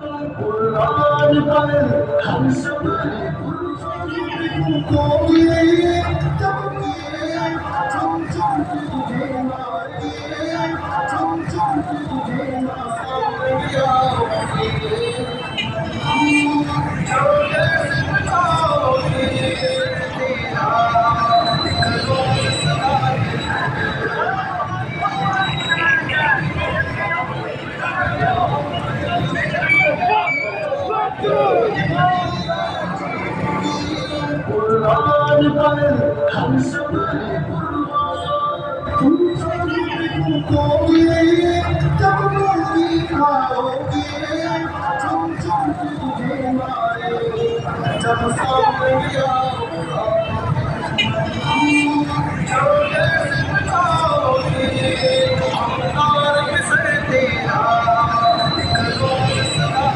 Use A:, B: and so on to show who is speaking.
A: कुरान पर हम सब कोई तब चुम चुम तुझे मारिए चुम चुम तुझे मारिया छोटे से बचाओगे तेरा कुरान पर हम सब तुम कोई जब गोली खाओगे चुम चुम तुझे मारे जब सामने आओगा छोटे से बचाओगे अवतार किसे तेरा निकलो सदा